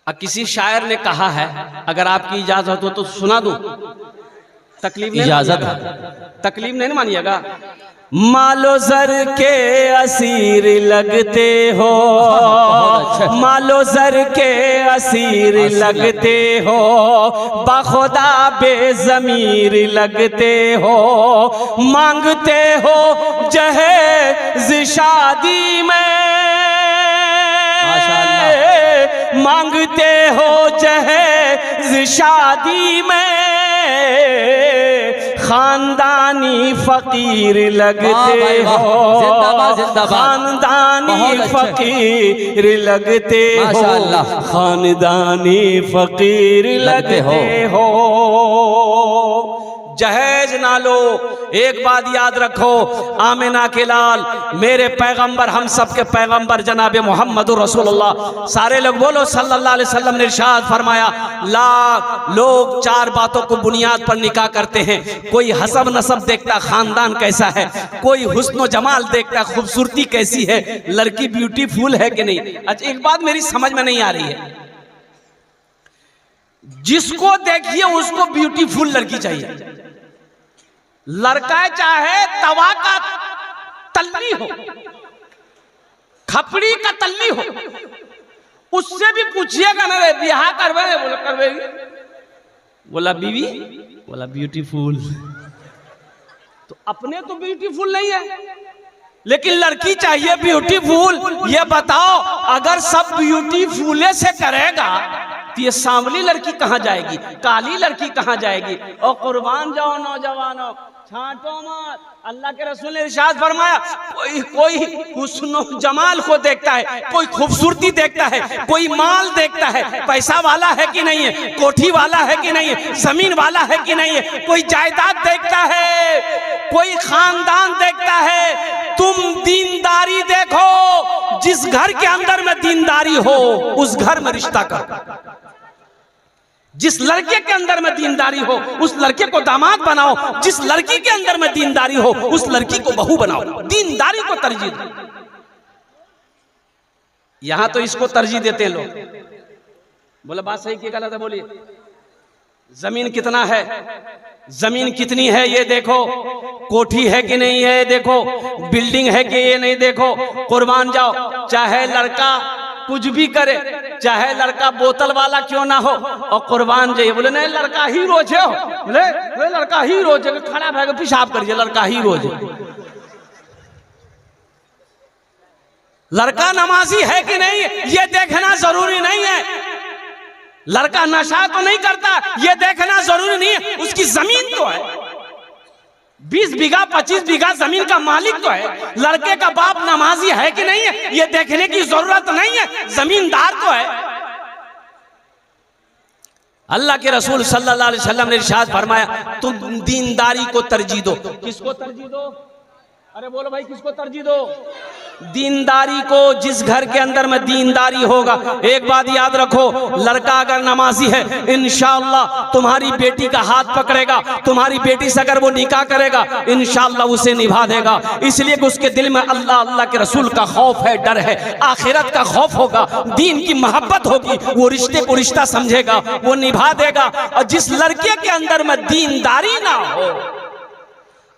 किसी शायर ने कहा है, अगर आपकी इजाजत हो तो सुना दूं। तकलीफ नहीं, इजाजत है, तकलीफ नहीं मानिएगा। मालो जर के असीर लगते हो, मालो जर के असीर लगते हो, बखुदा बेज़मीर लगते हो, मांगते हो जहेज़ शादी में, मांगते हो जहेज़ शादी में, खानदानी फकीर लगते हो, खानदानी फकीर लगते हो, खानदानी फकीर लगते हो। जहेज ना लो, एक बात याद रखो, आमिना के लाल मेरे पैगंबर, हम सब के पैगंबर जनाब मोहम्मद रसूलुल्लाह, सारे लोग बोलो सल्लल्लाहु अलैहि वसल्लम ने इरशाद फरमाया, लोग चार बातों को बुनियाद पर निकाह करते हैं। कोई हसब नसब देखता, खानदान कैसा है, कोई हुस्न जमाल देखता, खूबसूरती कैसी है, लड़की ब्यूटीफुल है कि नहीं। अच्छा, एक बात मेरी समझ में नहीं आ रही है, जिसको देखिए उसको ब्यूटीफुल लड़की चाहिए। लड़का चाहे तवा का तल्ली हो, खपड़ी का तल्ली हो, उससे भी पूछिएगा ना, रे ब्याह करवे? बोला करवेगी, बोला बीवी, बोला ब्यूटीफुल। तो अपने तो ब्यूटीफुल नहीं है, लेकिन लड़की चाहिए ब्यूटीफुल। ये बताओ, अगर सब ब्यूटीफुल से करेगा तो ये सांवली लड़की कहां जाएगी, काली लड़की कहां जाएगी? और कुर्बान जाओ नौजवानों, छांटो मत। अल्लाह के रसूल ने इरशाद फरमाया, कोई हुस्न जमाल को देखता है, कोई खूबसूरती देखता है, कोई माल देखता है, पैसा वाला है कि नहीं है, कोठी वाला है कि नहीं है, जमीन वाला है कि नहीं है, कोई जायदाद देखता है, कोई खानदान देखता है। तुम दीनदारी देखो, जिस घर के अंदर में दीनदारी हो उस घर में रिश्ता करो। जिस लड़के के अंदर में दीनदारी हो उस लड़के को दामाद बनाओ, जिस लड़की के अंदर में दीनदारी हो उस लड़की को बहू बनाओ। दीनदारी को तरजीह दो। यहां तो इसको तरजीह देते हैं लोग। बोले बात सही की गलत है? बोलिए। जमीन कितना है, जमीन कितनी है ये देखो, कोठी है कि नहीं है देखो, बिल्डिंग है कि ये नहीं देखो। कुर्बान जाओ, चाहे लड़का कुछ भी करे, चाहे लड़का बोतल वाला क्यों ना हो, और कुर्बान जाइए। बोले नहीं लड़का ही रोज है, बोले लड़का ही रोज है, खड़ा भाग पेशाब करिए, लड़का ही रोज है। लड़का नमाजी है कि नहीं ये देखना जरूरी नहीं है, लड़का नशा तो नहीं करता ये देखना जरूरी नहीं है, उसकी जमीन तो है, 20 बीघा 25 बीघा जमीन का मालिक तो है। लड़के का बाप नमाजी है कि नहीं है ये देखने की जरूरत नहीं है, जमींदार तो है। अल्लाह के रसूल सल्लल्लाहु अलैहि वसल्लम ने इरशाद फरमाया, तुम दीनदारी को तरजीह दो। किसको तरजीह दो? अरे बोलो भाई, किसको तरजीह दो? दीनदारी को। जिस घर के अंदर में दीनदारी होगा, एक बात याद रखो, लड़का अगर नमाजी है इंशाअल्लाह तुम्हारी बेटी का हाथ पकड़ेगा, तुम्हारी बेटी से अगर वो निकाह करेगा इंशाअल्लाह उसे निभा देगा। इसलिए कि उसके दिल में अल्लाह अल्लाह के रसूल का खौफ है, डर है, आखिरत का खौफ होगा, दीन की मोहब्बत होगी, वो रिश्ते को रिश्ता समझेगा, वो निभा देगा। और जिस लड़के के अंदर में दीनदारी ना हो,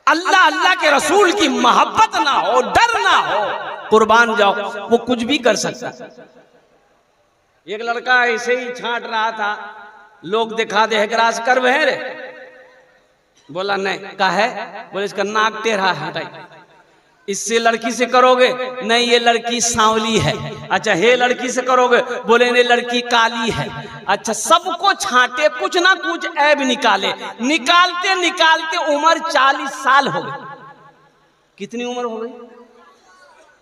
अल्लाह अल्लाह के रसूल की मोहब्बत ना हो, डर ना हो, कुर्बान जाओ, वो कुछ भी कर सकता। एक लड़का ऐसे ही छांट रहा था, लोग दिखा दे ग्रास कर वह रे, बोला नहीं का है, बोले इसका नाक टेढ़ा हटाई, इससे लड़की से करोगे? नहीं ये लड़की सांवली है। अच्छा हे लड़की से करोगे? बोले नहीं लड़की काली है। अच्छा सबको छांटे, कुछ ना कुछ ऐब निकाले, निकालते निकालते उम्र 40 साल हो गई। कितनी उम्र हो गई?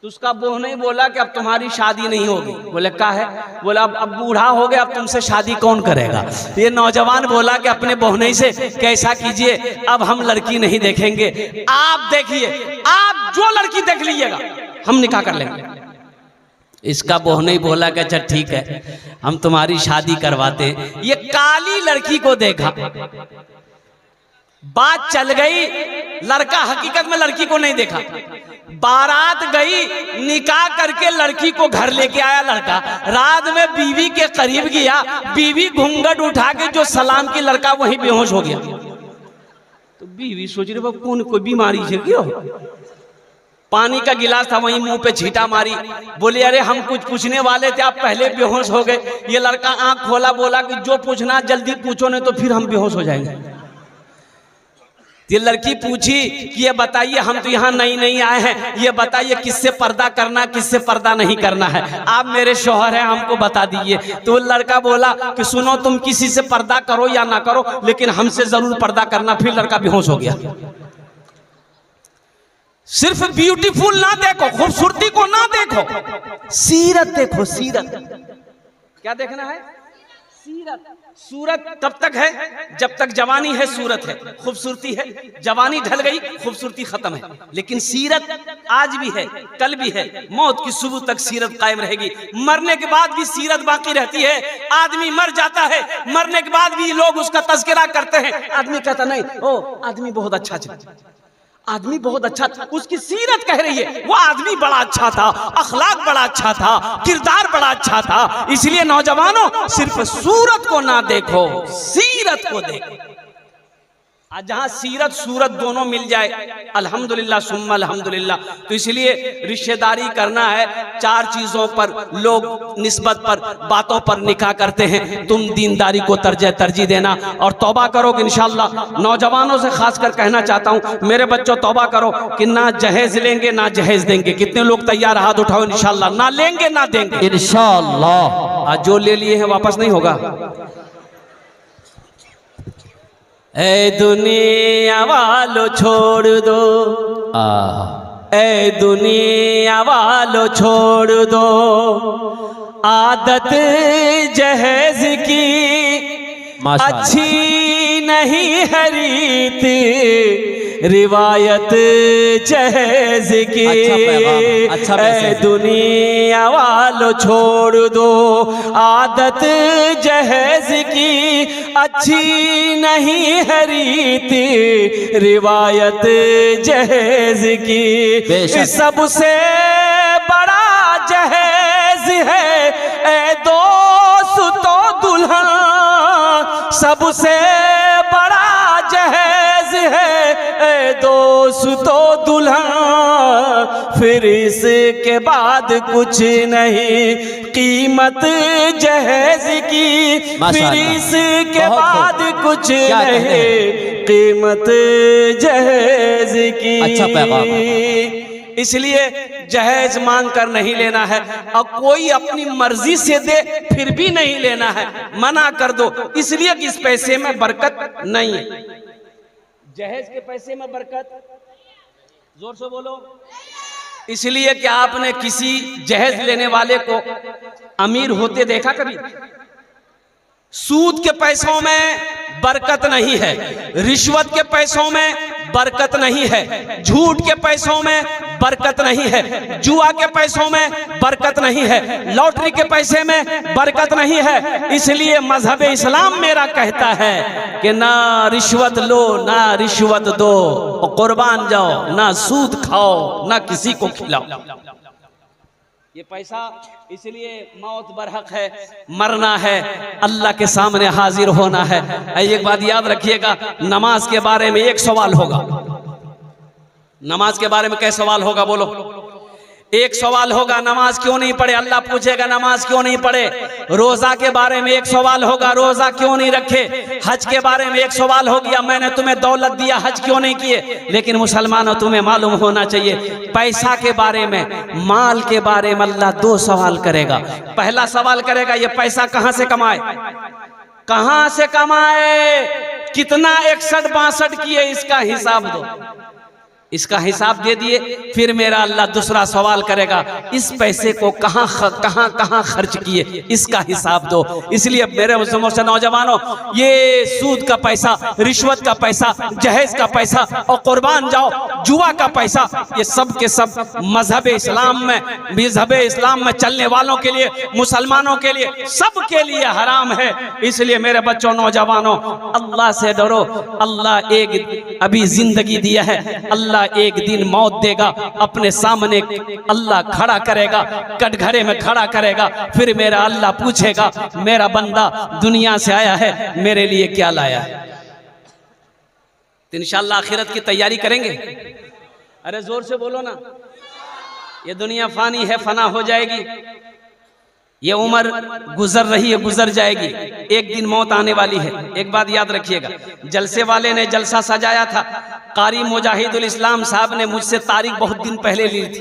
तो उसका बहू नहीं बोला कि अब तुम्हारी शादी नहीं होगी। बोले का है? बोला अब बूढ़ा हो गया, अब तुमसे शादी कौन करेगा। ये नौजवान बोला कि अपने बहू से कैसा कीजिए, अब हम लड़की नहीं देखेंगे, आप देखिए, आप जो लड़की देख लीजिएगा हम निकाह कर लेंगे। इसका बहू नहीं बोला कि अच्छा ठीक है हम तुम्हारी शादी करवाते हैं। ये काली लड़की को देखा, बात चल गई, लड़का हकीकत में लड़की को नहीं देखा, बारात गई, निकाह करके लड़की को घर लेके आया लड़का, रात में बीवी के करीब गया, बीवी घूंघट उठा के जो सलाम की, लड़का वहीं बेहोश हो गया। तो बीवी सोच रही बाबू कौन कोई बीमारी है क्यों, पानी का गिलास था वहीं मुंह पे छींटा मारी, बोले अरे हम कुछ पूछने वाले थे, आप पहले बेहोश हो गए। ये लड़का आंख खोला, बोला कि जो पूछना जल्दी पूछो नहीं तो फिर हम बेहोश हो जाएंगे। ये लड़की पूछी कि ये बताइए, हम तो यहाँ नई नई आए हैं, ये बताइए किससे पर्दा करना किससे पर्दा नहीं करना है, आप मेरे शौहर हैं हमको बता दीजिए। तो लड़का बोला कि सुनो तुम किसी से पर्दा करो या ना करो लेकिन हमसे जरूर पर्दा करना। फिर लड़का बेहोश हो गया। सिर्फ ब्यूटीफुल ना देखो, खूबसूरती को ना देखो, सीरत देखो, सीरत। क्या देखना है? सीरत। सूरत तब तक है जब तक जवानी है, सूरत है, खूबसूरती है। जवानी ढल गई, खूबसूरती खत्म है। लेकिन सीरत आज भी है, कल भी है, मौत की सुबह तक सीरत कायम रहेगी। मरने के बाद भी सीरत बाकी रहती है। आदमी मर जाता है, मरने के बाद भी लोग उसका तज़किरा करते हैं। आदमी कहता नहीं ओ आदमी बहुत अच्छा था, आदमी बहुत अच्छा था, उसकी सीरत कह रही है वो आदमी बड़ा अच्छा था, अखलाक बड़ा अच्छा था, किरदार बड़ा अच्छा था। इसलिए नौजवानों सिर्फ सूरत को ना देखो, सीरत को देखो। आज जहां सीरत सूरत दोनों मिल जाए, अल्हम्दुलिल्लाह सुम्मा अल्हम्दुलिल्लाह। तो इसलिए रिश्तेदारी करना है, चार चीजों पर लोग निस्बत पर, बातों पर निकाह करते हैं। तुम दीनदारी को तरजीह देना और तौबा करो कि इंशाअल्लाह। नौजवानों से खासकर कहना चाहता हूँ, मेरे बच्चों तौबा करो कि ना जहेज लेंगे ना जहेज देंगे। कितने लोग तैयार, हाथ उठाओ इंशाअल्लाह। ना लेंगे ना देंगे इंशाअल्लाह। आज जो ले लिए हैं वापस नहीं होगा। ए दुनिया वालों छोड़ दो, ए दुनिया वालों छोड़ दो आदत जहेज की, अच्छी नहीं है रीत रिवायत जहेज की। ए दुनिया वालों छोड़ दो आदत जहेज की, अच्छी नहीं है रीत रिवायत जहेज की। सबसे बड़ा जहेज है ए दोस्तों दुल्हन, सबसे बड़ा जहेज है ए दोस्तों दुल्हन। फिर इसके बाद कुछ नहीं कीमत जहेज की, फिर इसके बाद कुछ नहीं कीमत जहेज की। अच्छा पैगाम। इसलिए जहेज मांग कर नहीं लेना है, और कोई अपनी मर्जी से दे फिर भी नहीं लेना है, मना कर दो। इसलिए कि इस पैसे में बरकत नहीं है। जहेज के पैसे में बरकत, जोर से बोलो। इसलिए कि आपने किसी जहेज लेने वाले को अमीर होते देखा कभी? सूद के पैसों में बरकत नहीं है, रिश्वत के पैसों में बरकत नहीं है, झूठ के पैसों में बरकत नहीं है, जुआ के पैसों में बरकत नहीं है, लॉटरी के पैसे में बरकत नहीं है। इसलिए मजहब इस्लाम मेरा कहता है कि ना रिश्वत लो ना रिश्वत दो, कुर्बान जाओ, ना सूद खाओ ना किसी को खिलाओ। ये पैसा इसलिए मौत बरहक है, मरना है, अल्लाह के सामने हाजिर होना है। एक बात याद रखिएगा, नमाज के बारे में एक सवाल होगा। नमाज के बारे में क्या सवाल होगा बोलो? एक सवाल होगा, नमाज क्यों नहीं पढ़े? अल्लाह पूछेगा नमाज क्यों नहीं पढ़े। रोजा के बारे में एक सवाल होगा, रोजा क्यों नहीं रखे। हज के बारे में एक सवाल हो गया, मैंने तुम्हें दौलत दिया, हज क्यों नहीं किए। लेकिन मुसलमानों तुम्हें मालूम होना चाहिए, पैसा के बारे में, माल के बारे में अल्लाह दो सवाल करेगा। पहला सवाल करेगा ये पैसा कहां से कमाए, कहां से कमाए, कितना 61-62 किए, इसका हिसाब दो। इसका हिसाब दे दिए, फिर मेरा अल्लाह दूसरा सवाल करेगा, इस पैसे को कहाँ कहाँ खर्च किए, इसका हिसाब दो। इसलिए मेरे मुझसे नौजवानों, ये सूद का पैसा, रिश्वत का पैसा, जहेज का पैसा और कुर्बान जाओ जुआ का पैसा, ये सब के सब मजहब इस्लाम में चलने वालों के लिए, मुसलमानों के लिए, सब के लिए हराम है। इसलिए मेरे बच्चों, नौजवानों, अल्लाह से डरो। अल्लाह एक अभी जिंदगी दिया है, अल्लाह एक दिन मौत देगा, अपने सामने अल्लाह खड़ा करेगा, कटघरे में खड़ा करेगा। फिर मेरा अल्लाह पूछेगा, मेरा बंदा दुनिया से आया है, मेरे लिए क्या लाया है? तो इंशाअल्लाह आखिरत की तैयारी करेंगे। अरे जोर से बोलो ना। ये दुनिया फानी है, फना हो जाएगी। ये उम्र गुजर रही है, गुजर जाएगी, एक दिन मौत आने वाली है। एक बात याद रखिएगा, जलसे वाले ने जलसा सजाया था, कारी मुजाहिदुल इस्लाम साहब ने मुझसे तारीख बहुत दिन पहले ली थी।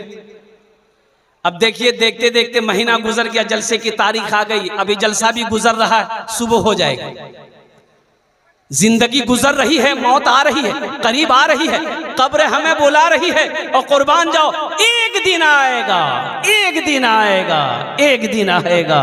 अब देखिए, देखते देखते महीना गुजर गया, जलसे की तारीख आ गई, अभी जलसा भी गुजर रहा है, सुबह हो जाएगी। जिंदगी गुजर रही है, मौत आ रही है, करीब आ रही है, कब्र हमें बुला रही है। और कुर्बान जाओ, एक दिन आएगा, एक दिन आएगा, एक दिन आएगा,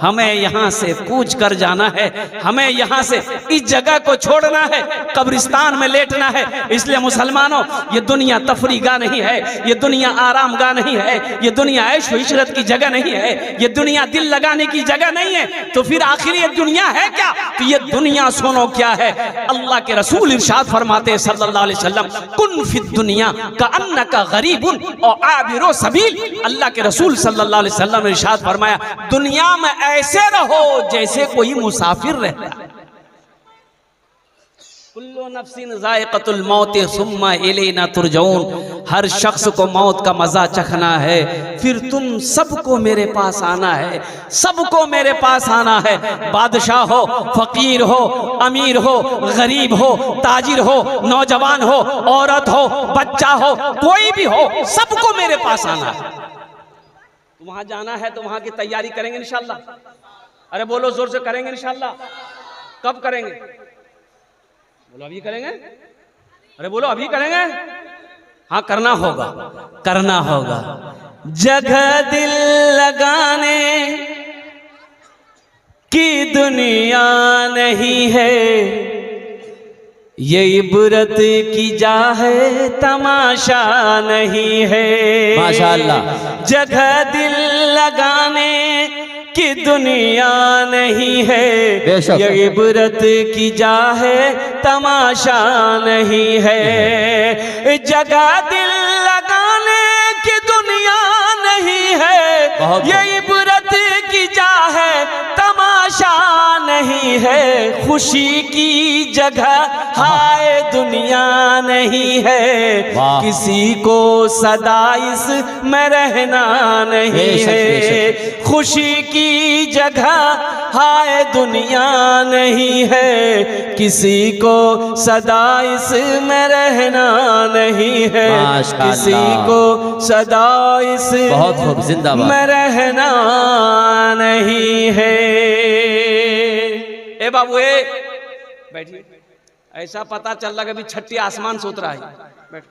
हमें यहाँ से कूच कर जाना है, हमें यहाँ से इस जगह को छोड़ना है, कब्रिस्तान में लेटना है। इसलिए मुसलमानों, ये दुनिया तफरीगा नहीं है, ये दुनिया आराम गाह नहीं है, ये दुनिया ऐश व इशरत की जगह नहीं है, ये दुनिया दिल लगाने की जगह नहीं है। तो फिर आखिर ये दुनिया है क्या? तो ये दुनिया सुनो क्या है। अल्लाह के रसूल इरशाद फरमाते हैं सल्लल्लाहु अलैहि वसल्लम, कुन फिद दुनिया का अन्नका गरीबुन और आबिरो सबील। अल्लाह के रसूल सल्लल्लाहु अलैहि वसल्लम ने इरशाद फरमाया, दुनिया में ऐसे रहो जैसे कोई मुसाफिर रहता है। कुल्लु नफ्सिन ज़ाइक़तुल मौत सुम्मा इलैना तुरजऊन। हर शख्स को मौत का मजा चखना है, फिर तुम सबको मेरे पास आना है, सबको मेरे पास आना है। बादशाह हो, फकीर हो, अमीर हो, गरीब हो, ताजिर हो, नौजवान हो, औरत हो, बच्चा हो, कोई भी हो, सबको मेरे पास आना है। वहां जाना है तो वहां की तैयारी करेंगे इंशाअल्लाह। अरे बोलो जोर से, करेंगे इंशाअल्लाह। कब करेंगे? बोलो अभी करेंगे। अरे बोलो अभी करेंगे। हाँ, करना होगा, करना होगा। जगह दिल लगाने की दुनिया नहीं है, ये इबरत की जा है, तमाशा नहीं है। माशाअल्लाह। जगह दिल लगाने की दुनिया नहीं है, ये इबरत की जा है, तमाशा नहीं है। जगह दिल लगाने की दुनिया नहीं है, ये इबरत की जा है, तमाशा नहीं है। खुशी की जगह हाय दुनिया नहीं है, किसी को सदा इसमें रहना नहीं है। खुशी की जगह हाय दुनिया नहीं है, किसी को सदा इसमें रहना नहीं है, किसी को सदा इसमें रहना नहीं है। ए बाबू, बैठिए। ऐसा पता चल रहा है अभी छठी आसमान से उतरा है। बैठ।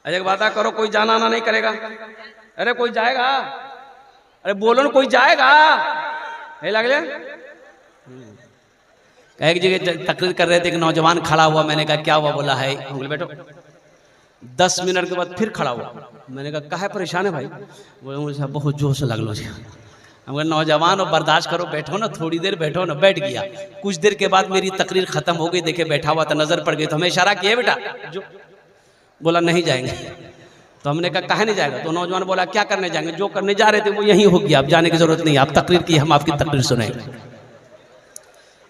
अरे वादा करो, कोई जाना आना नहीं करेगा। अरे कोई जाएगा? अरे बोलो ना, कोई जाएगा? है लग ले। एक जगह तकरीर कर रहे थे, एक नौजवान खड़ा हुआ, मैंने कहा क्या हुआ? बोला है, बोले बैठो। 10 मिनट के बाद फिर खड़ा हुआ, मैंने कहा काहे परेशान है भाई? बोले मुझे बहुत जोश लग लो। हम नौजवान और बर्दाश्त करो, बैठो ना, थोड़ी देर बैठो ना। बैठ गया। कुछ देर के बाद मेरी तकरीर खत्म हो गई, देखे बैठा हुआ था, नजर पड़ गई, तो हमें इशारा किया, बेटा जो। बोला नहीं जाएंगे। तो हमने कहा काहे नहीं जाएगा? तो नौजवान बोला क्या करने जाएंगे? जो करने जा रहे थे वो यही हो गया, अब जाने की जरूरत नहीं, आप तकरीर की, हम आपकी तकरीर सुनेंगे।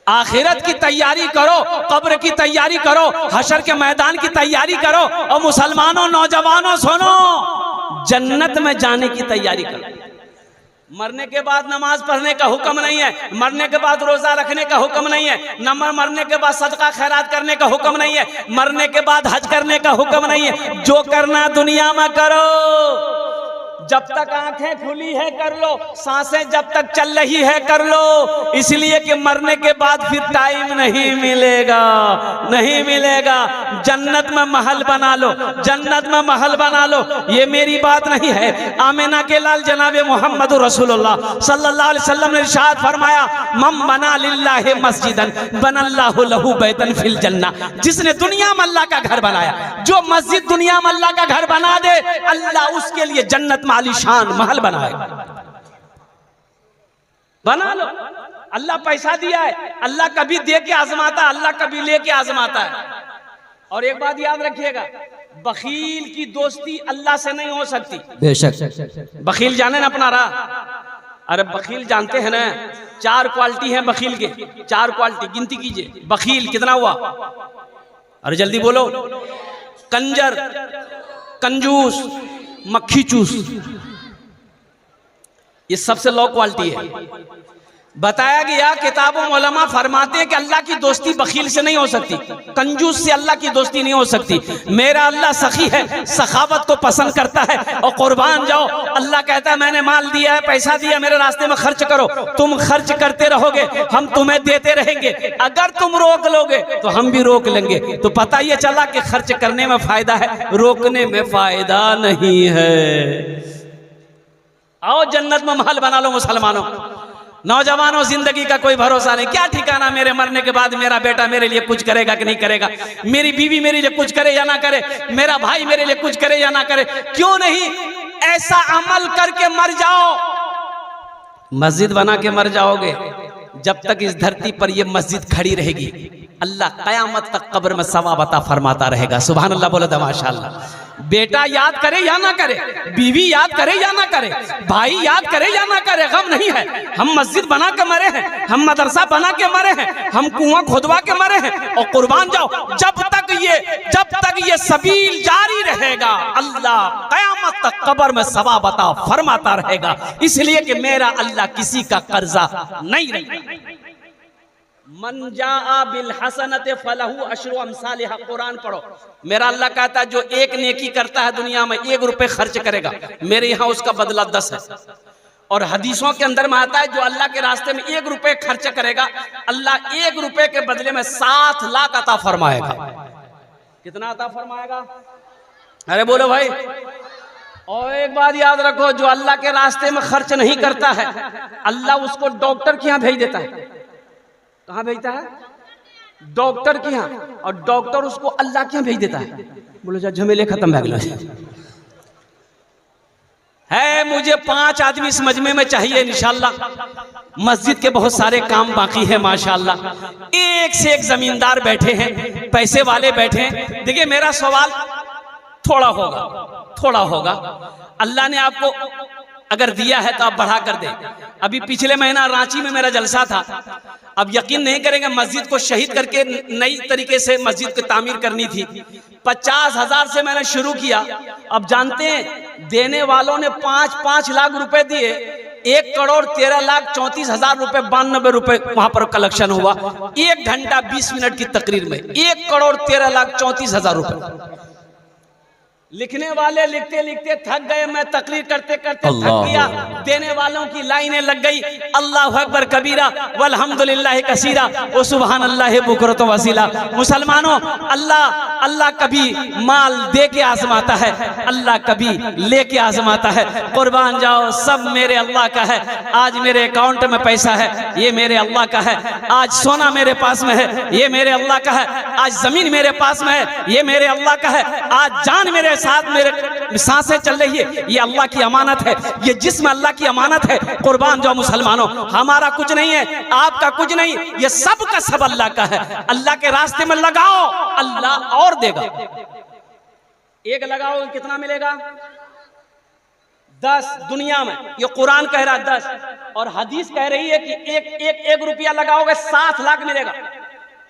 आखिरत की तैयारी करो, कब्र की तैयारी करो, हशर के मैदान की तैयारी करो। और मुसलमानों, नौजवानों सुनो, जन्नत में जाने की तैयारी करो। मरने के बाद नमाज पढ़ने का हुक्म नहीं है, मरने के बाद रोजा रखने का हुक्म नहीं है, मरने के बाद सदका खैरात करने का हुक्म नहीं है, मरने के बाद हज करने का हुक्म नहीं है। जो करना दुनिया में करो, जब तक आंखें खुली है कर लो, सांसें जब तक चल रही है कर लो, इसलिए कि मरने के बाद फिर टाइम नहीं मिलेगा, नहीं मिलेगा। जन्नत में महल बना लो, जन्नत में महल बना लो, ये मेरी बात नहीं है। आमिना के लाल जनाबे मोहम्मद रसूलुल्लाह सल्लल्लाहु अलैहि वसल्लम ने इरशाद फरमाया, मम बना लिल्लाहि मस्जिदन बनल्लाहु लहू बैतन फिल जन्ना। जिसने दुनिया में अल्लाह का घर बनाया, जो मस्जिद दुनिया में अल्लाह का घर बना दे, अल्लाह उसके लिए जन्नत में आलीशान महल बनाएगा। बना लो, अल्लाह पैसा दिया है, अल्लाह कभी दे के आजमाता है, अल्लाह कभी लेके आजमाता है। और एक बात याद रखिएगा, बखील की दोस्ती अल्लाह से नहीं हो सकती। बेशक बखील जाने ना अपना रहा, अरे बखील जानते हैं ना, 4 क्वालिटी है बखील के, 4 क्वालिटी गिनती कीजिए। बखील कितना हुआ, अरे जल्दी बोलो। कंजर, कंजूस, मक्खी चूस, ये सबसे लो क्वालिटी है। बताया गया किताबों में उलमा फरमाते हैं कि अल्लाह की दोस्ती बखील से नहीं हो सकती, कंजूस से अल्लाह की दोस्ती नहीं हो सकती। मेरा अल्लाह सखी है, सखावत को पसंद करता है। और कुर्बान जाओ, अल्लाह कहता है मैंने माल दिया है, पैसा दिया, मेरे रास्ते में खर्च करो। तुम खर्च करते रहोगे, हम तुम्हें देते रहेंगे। अगर तुम रोक लोगे तो हम भी रोक लेंगे। तो पता ये चला कि खर्च करने में फायदा है, रोकने में फायदा नहीं है। आओ जन्नत में महल बना लो मुसलमानों। नौजवानों, जिंदगी का कोई भरोसा नहीं, क्या ठिकाना मेरे मरने के बाद मेरा बेटा मेरे लिए कुछ करेगा कि नहीं करेगा, मेरी बीवी मेरे लिए कुछ करे या ना करे, मेरा भाई मेरे लिए कुछ करे या ना करे। क्यों नहीं ऐसा अमल करके मर जाओ, मस्जिद बना के मर जाओगे। जब तक इस धरती पर यह मस्जिद खड़ी रहेगी, अल्लाह कयामत तक कब्र में सवाब अता फरमाता रहेगा। सुभान अल्लाह बोले तो माशाअल्लाह। बेटा याद करे या ना करे, बीवी याद करे या ना करे, भाई याद करे या ना करे, गम नहीं है। हम मस्जिद बना के मरे हैं, हम मदरसा बना के मरे हैं, हम कुआं खोदवा के मरे हैं। और कुर्बान जाओ, जब तक ये सबील जारी रहेगा, अल्लाह कयामत तक कब्र में सवाब अता फरमाता रहेगा। इसलिए कि मेरा अल्लाह किसी का कर्जा नहीं रहेगा। मन जाआ बिल हसनत फलहू अशरु अमसालिहा, कुरान पढ़ो। मेरा अल्लाह कहता है जो एक नेकी करता है दुनिया में, 1 रुपए खर्च करेगा, मेरे यहाँ उसका बदला 10 है। और हदीसों के अंदर में आता है जो अल्लाह के रास्ते में 1 रुपए खर्च करेगा, अल्लाह 1 रुपए के बदले में 7 लाख अता फरमाएगा। कितना अता फरमाएगा, अरे बोलो भाई। और एक बात याद रखो, जो अल्लाह के रास्ते में खर्च नहीं करता है, अल्लाह उसको डॉक्टर के यहाँ भेज देता है। कहाँ भेजता है, डॉक्टर के यहाँ। और डॉक्टर उसको अल्लाह के यहाँ भेज देता है। बोलो जा झमेले खत्म हो गए है। मुझे 5 आदमी इस मजमे में चाहिए इंशाल्लाह। मस्जिद के बहुत सारे काम बाकी है माशाल्लाह। एक से एक जमींदार बैठे हैं, पैसे वाले बैठे हैं। देखिए मेरा सवाल थोड़ा होगा। अल्लाह ने आपको अगर दिया है तो आप बढ़ा कर दे। अभी पिछले महीना रांची में मेरा जलसा था। अब यकीन नहीं करेंगे, मस्जिद को शहीद करके नई तरीके से मस्जिद को तामीर करनी थी। 50,000 से मैंने शुरू किया। अब जानते हैं देने वालों ने 5-5 लाख रुपए दिए। 1,13,34,000 रुपए 92 रुपए वहां पर कलेक्शन हुआ। 1 घंटा 20 मिनट की तकरीर में 1,13,34,000 रुपए। लिखने वाले लिखते लिखते थक गए, मैं तकरीर करते करते थक गया। देने वालों की लाइनें लग गई। अल्लाहु अकबर कबीरा वल्हम्दुलिल्लाहि कसीरा व सुभान अल्लाहि बुकरत वसीला। मुसलमानों, अल्लाह कभी माल दे के आजमाता है, अल्लाह कभी लेके आजमाता है। कुर्बान जाओ, सब मेरे अल्लाह का है। आज मेरे अकाउंट में पैसा है, ये मेरे अल्लाह का है। आज सोना मेरे पास में है, ये मेरे अल्लाह का है। आज जमीन मेरे पास में है, ये मेरे अल्लाह का है। आज जान मेरे साथ मेरे सांसें चल रही है, ये अल्लाह की अमानत है। ये जिस्म अल्लाह की अमानत है। कुर्बान जाओ मुसलमानों, हमारा कुछ नहीं है, आपका कुछ नहीं, ये सब का सब अल्लाह का है। अल्लाह के रास्ते में लगाओ, अल्लाह और देगा। एक लगाओ कितना मिलेगा? 10। दुनिया में ये कुरान कह रहा है 10, और हदीस कह रही है कि एक रुपया लगाओगे 7 लाख मिलेगा।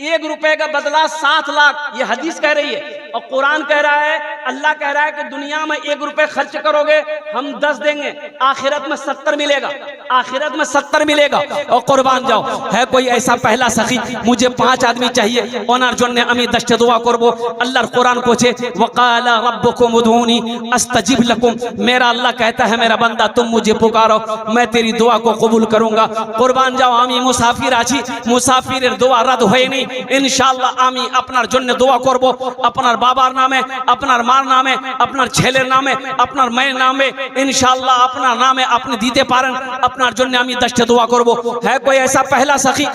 1 रुपए का बदला 7 लाख, ये हदीस कह रही है। और कुरान कह रहा है, अल्लाह कह रहा है कि दुनिया में 1 रुपए खर्च करोगे हम 10 देंगे, आखिरत में 70 मिलेगा। आखिरत में 70 मिलेगा। और कुर्बान जाओ, है कोई ऐसा पहला सखी, मुझे 5 आदमी चाहिए ओनार जन्ने अमी दश्त दुआ करबो। अल्लाह कुरान कोचे वकाला रब्बुकुम उदूनी अस्तजिब लकुम, मेरा अल्लाह कहता है मेरा बंदा तुम मुझे पुकारो मैं तेरी दुआ को कबूल करूंगा। कुर्बान जाओ, आमी मुसाफिर आছি, मुसाफिर दुआ रद्द হয়নি, ইনশাআল্লাহ আমি আপনার জন্য দোয়া করব, আপনার বাবার নামে, আপনার মার নামে, আপনার ছেলের নামে, আপনার মায়ের নামে, ইনশাআল্লাহ আপনার নামে আপনি দিতে পারেন, আপনার জন্য আমি दश्त दुआ করব। है कोई ऐसा पहला सखी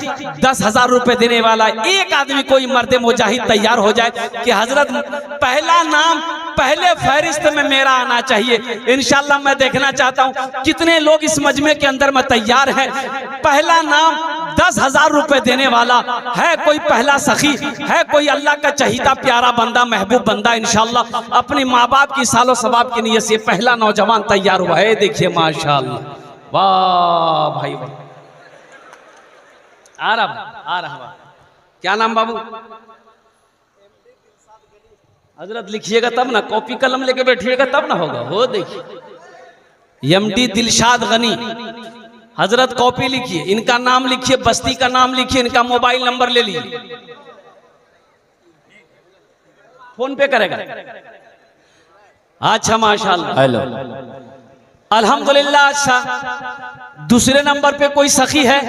10,000 रुपए देने वाला, एक आदमी कोई मर्द मुजाहिद तैयार हो जाए कि हजरत पहला नाम पहले फहरिस्त में मेरा आना चाहिए। इंशाल्लाह मैं देखना चाहता हूं कितने लोग इस मजमे के अंदर में तैयार हैं। पहला नाम 10,000 रुपए देने वाला है कोई पहला सखी, है कोई अल्लाह का चहीता प्यारा बंदा महबूब बंदा, इंशाल्लाह अपने माँ बाप की सालो सवाब की नीयत से पहला नौजवान तैयार हुआ है। देखिए माशाल्लाह, वाह भाई वाह, आ रहा क्या नाम बाबू? हजरत लिखिएगा तब ना, कॉपी कलम लेके बैठिएगा तब ना होगा। हो देखिए एमडी दिलशाद गनी, हजरत कॉपी लिखिए, इनका नाम लिखिए, बस्ती का नाम लिखिए, इनका मोबाइल नंबर ले लीजिए, फोन पे करेगा। अच्छा माशाल्लाह, हेलो अल्हम्दुलिल्लाह। अच्छा दूसरे नंबर पे कोई सखी है?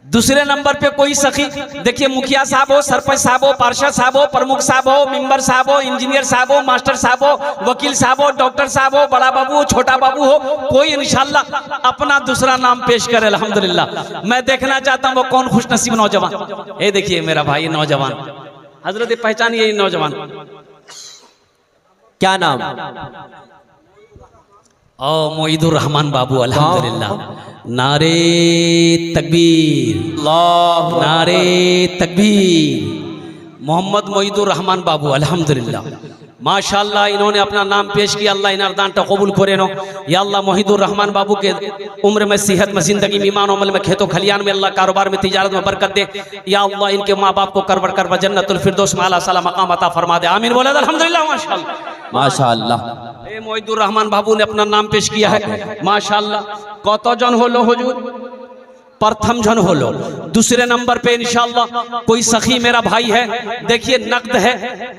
दूसरे नंबर पे कोई सखी? देखिए मुखिया साहब हो, सरपंच साहब हो, पार्षद साहब हो, प्रमुख साहब हो, मेंबर साहब हो, इंजीनियर साहब हो, मास्टर साहब हो, वकील साहब हो, डॉक्टर साहब हो, बड़ा बाबू हो, छोटा बाबू हो, कोई इंशाल्लाह अपना दूसरा नाम पेश करे। अल्हम्दुलिल्लाह मैं देखना चाहता हूँ वो कौन खुशनसीब नौजवान। ये देखिए मेरा भाई नौजवान, हजरत पहचानिए नौजवान, क्या नाम? ओ मोईदुर रहमान बाबू, अल्हम्दुलिल्लाह। नारे तकबीर, नारे तकबीर। मोहम्मद मोईदुर रहमान बाबू, अल्हम्दुलिल्लाह माशाल्लाह, इन्होंने अपना नाम पेश किया। अल्लाह इन अर्दान टा कबूल करे नो। या अल्लाह मोहिदुर रहमान बाबू के उम्र में, सेहत में, जिंदगी में, ईमान अमल में, खेतों खलियान में, अल्लाह कारोबार में, तिजारत में बरकत दे। या अल्लाह इनके माँ बाप को करबर कर जन्नतुल फिरदौस में आला साला मकाम अता फरमा दे। आमीन बोले अल्हम्दुलिल्लाह माशाल्लाह माशाल्लाह। ए मोहिदुर रहमान बाबू ने अपना नाम पेश किया है माशाल्लाह। कत जन होलो हुजूर? प्रथम जन होलो। दूसरे नंबर पे इंशाल्लाह कोई सखी मेरा भाई है, देखिए नकद है,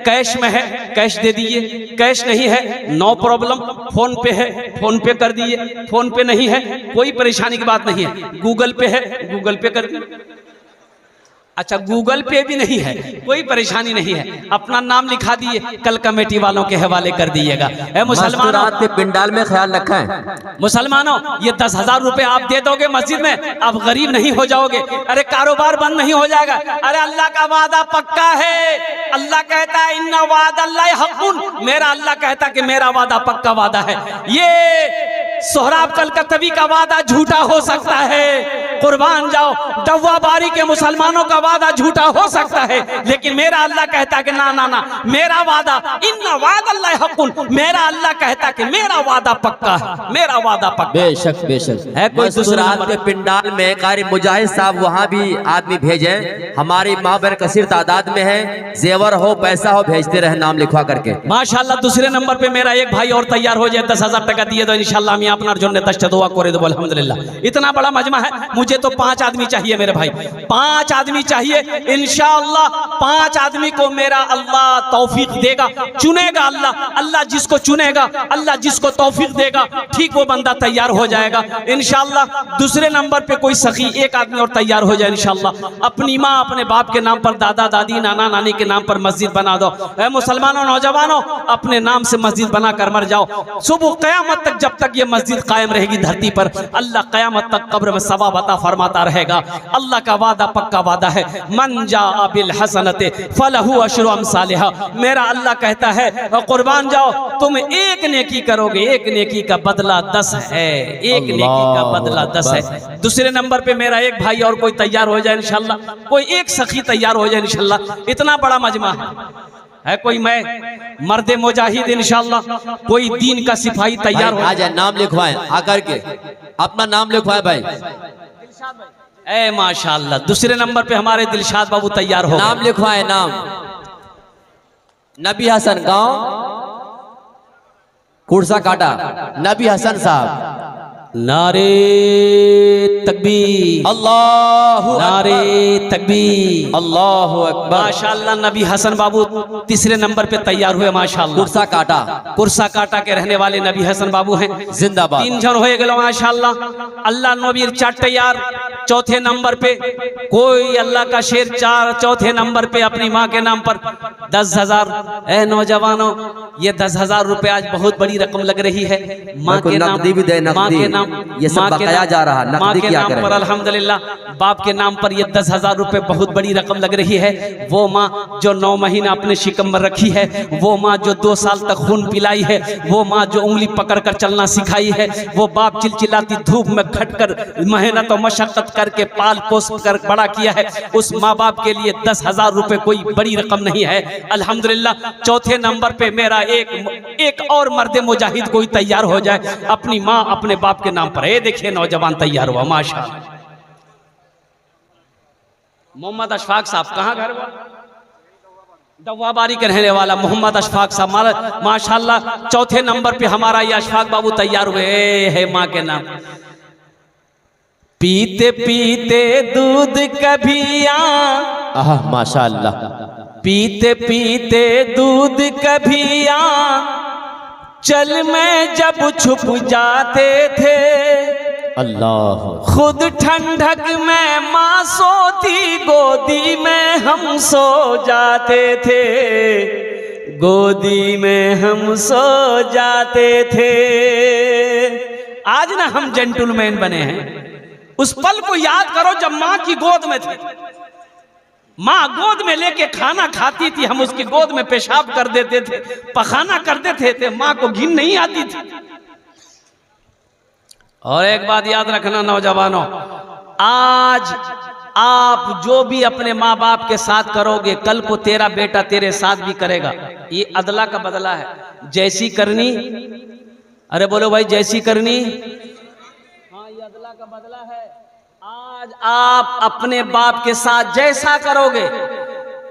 कैश में है, कैश दे दीजिए। कैश नहीं है नो प्रॉब्लम, फोन पे है, फोन पे कर दीजिए। फोन पे नहीं है कोई परेशानी की बात नहीं है, गूगल पे है, गूगल पे कर दीजिए। अच्छा गूगल पे भी नहीं है, कोई परेशानी नहीं है, अपना नाम लिखा दिए, कल कमेटी वालों के हवाले कर दिएगा। मुसलमानों के पिंडाल में ख्याल रखा है। मुसलमानों ये 10,000 रुपए आप दे दोगे मस्जिद में, आप गरीब नहीं हो जाओगे। अरे कारोबार बंद नहीं हो जाएगा। अरे अल्लाह का वादा पक्का है। अल्लाह कहता है इन्ना वादल्लाहि हक़्क़ुन, मेरा अल्लाह कहता है कि मेरा वादा पक्का वादा है। ये सोहराब कलकत्तवी का वादा झूठा हो सकता है, कुर्बान जाओ डव्वा बारी के मुसलमानों का वादा झूठा हो सकता है, लेकिन मेरा अल्लाह कहता कि ना ना ना, मेरा वादा इन्ना वादल्लाहि हक़्क़ुन, मेरा अल्लाह कहता कि मेरा वादा पक्का है, मेरा वादा पक्का। बेशक बेशक है। कोई दूसरा के पिंडाल में कारी मुजाहिद साहब वहाँ भी आदमी भेजे, हमारी माबर कसीर तादाद में है, जेवर हो पैसा हो भेजते रहे नाम लिखवा करके माशाल्लाह। दूसरे नंबर पे मेरा एक भाई और तैयार हो जाए, 10,000 टका दिए तो इंशाल्लाह हम अपना जो दश्त दुआ करे दो अल्हम्दुलिल्लाह। इतना बड़ा मजमा है, मुझे तो 5 आदमी चाहिए मेरे भाई, 5 आदमी चाहिए इंशाअल्लाह। 5 आदमी को मेरा अल्लाह तौफीक देगा, चुनेगा अल्लाह। अल्लाह जिसको चुनेगा, अल्लाह जिसको तौफीक देगा, ठीक वो बंदा तैयार हो जाएगा इंशाअल्लाह। दूसरे नंबर पे कोई सखी एक आदमी और तैयार हो जाए इंशाअल्लाह। अपनी माँ अपने बाप के नाम पर, दादा दादी नाना नानी के नाम पर मस्जिद बना दो। ऐ मुसलमानों नौजवानों, अपने नाम से मस्जिद बना कर मर जाओ। सुबह क़यामत तक जब तक ये मस्जिद कायम रहेगी धरती पर, अल्लाह क़यामत तक कब्र में सवाब अता फरमाता रहेगा। अल्लाह का वादा पक्का वादा है, मन जाअ बिल हसनते फलहु अशरु अमसालिहा। मेरा अल्लाह कहता है कुर्बान जाओ, तुम एक नेकी करोगे, एक नेकी का बदला 10 है, एक नेकी का बदला 10 है। दूसरे नंबर पे मेरा एक भाई और कोई तैयार हो जाए इंशाल्लाह, कोई एक सखी तैयार हो जाए इंशाल्लाह। इतना बड़ा मजमा है कोई मैं मर्दे मुजाहिद इंशाल्लाह, कोई दीन का सिपाही तैयार हो जाए। नाम लिखवाएं आकर के, अपना नाम लिखवाएं भाई। ए माशाल्लाह, दूसरे नंबर पे हमारे दिलशाद बाबू तैयार हो, नाम लिखवाएं। नाम नबी हसन, गांव कुर्सा काटा, नबी हसन साहब नारे तकबीर, अल्लाहु नारे तकबीर, अल्लाहु अकबर। माशाअल्लाह नबी हसन बाबू तीसरे नंबर पे तैयार हुए माशाअल्लाह। कुर्सा काटा, कुर्सा काटा के रहने वाले नबी हसन बाबू हैं, जिंदाबाद। 3 जन हो गए माशाअल्लाह। अल्लाह नबीर 4 तैयार। चौथे नंबर पे कोई अल्लाह का शेर चौथे नंबर पे अपनी माँ के नाम पर 10,000। ए नौजवानों, ये 10,000 रुपए आज बहुत बड़ी रकम लग रही है। माँ के नाम नकदी भी दे, माँ के नाम, ये सब बकाया जा रहा है, माँ नकदी के क्या नाम करें? पर अल्हम्दुलिल्लाह बाप के नाम पर ये 10,000 रुपए बहुत बड़ी रकम लग रही है। वो माँ जो 9 महीना अपने शिकम में रखी है, वो माँ जो 2 साल तक खून पिलाई है, वो माँ जो उंगली पकड़ कर चलना सिखाई है, वो बाप चिलचिलाती धूप में खटकर मेहनत और मशक्कत करके पाल पोस कर बड़ा किया है। उस माँ बाप के लिए 10,000 रुपए कोई बड़ी रकम नहीं है। अल्हम्दुलिल्लाह चौथे नंबर पे मेरा एक और मर्द मुजाहिद कोई तैयार हो जाए अपनी माँ अपने बाप के नाम पर। ये देखिए नौजवान तैयार हुआ माशाअल्लाह। मोहम्मद अशफाक साहब कहाँ घर हुआ? दवाबारी के रहने वाला मोहम्मद अशफाक साहब माशाअल्लाह चौथे नंबर पे हमारा ये अशफाक बाबू तैयार हुए है माँ के नाम। पीते पीते दूध कभिया, माशाअल्लाह। पीते पीते दूध कभिया, चल में जब छुप जाते थे, अल्लाह। खुद ठंडक में माँ सोती, गोदी में हम सो जाते थे, गोदी में हम सो जाते थे। आज ना हम जेंटलमैन बने हैं। उस पल को याद करो जब माँ की गोद में थे। माँ गोद में लेके खाना खाती थी, हम उसकी गोद में पेशाब कर देते थे, पखाना कर देते थे, माँ को घिन नहीं आती थी। और एक बात याद रखना नौजवानों, आज आप जो भी अपने माँ बाप के साथ करोगे, कल को तेरा बेटा तेरे साथ भी करेगा। ये अदला का बदला है। जैसी करनी, अरे बोलो भाई, जैसी करनी, हाँ ये अदला का बदला है। आज आप अपने बाप के साथ जैसा करोगे,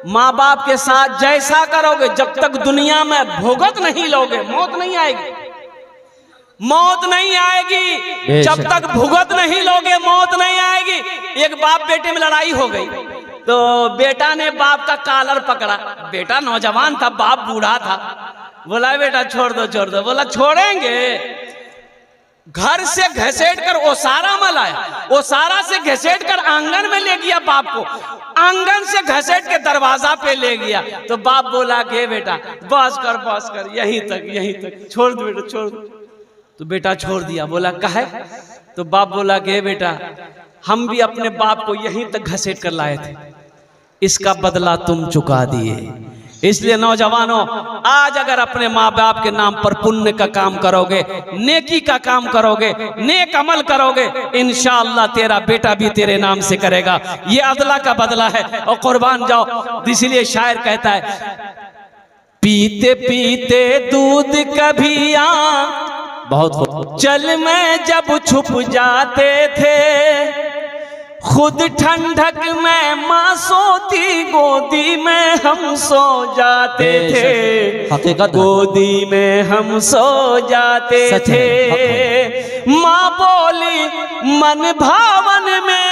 माँ बाप के साथ जैसा करोगे, जब तक दुनिया में भुगत नहीं लोगे, मौत नहीं आएगी। मौत नहीं आएगी जब तक भुगत नहीं लोगे, मौत नहीं आएगी। एक बाप बेटे में लड़ाई हो गई तो बेटा ने बाप का कॉलर पकड़ा। बेटा नौजवान था, बाप बूढ़ा था। बोला बेटा छोड़ दो छोड़ दो। बोला छोड़ेंगे। घर से घसीट कर ओसारा में लाया, ओसारा से घसीट कर आंगन में ले गया बाप को, आंगन से घसीट के दरवाजा पे ले गया। तो बाप बोला के बेटा बस कर, यहीं तक छोड़ दो बेटा, छोड़ दो। तो बेटा छोड़ दिया। बोला काहे? तो बाप बोला कि बेटा हम भी अपने बाप को यहीं तक घसीट कर लाए थे, इसका बदला तुम चुका दिए। इसलिए नौजवानों, आज अगर अपने माँ बाप के नाम पर पुण्य का काम करोगे, नेकी का काम करोगे, नेक अमल करोगे, इंशाअल्लाह तेरा बेटा भी तेरे नाम से करेगा। ये अदला का बदला है और कुर्बान जाओ। इसलिए शायर कहता है, पीते पीते दूध कभिया, बहुत चल में जब छुप जाते थे, खुद ठंडक में माँ सोती, गोदी में हम सो जाते थे, गोदी में हम सो जाते थे। माँ बोली मन भावन में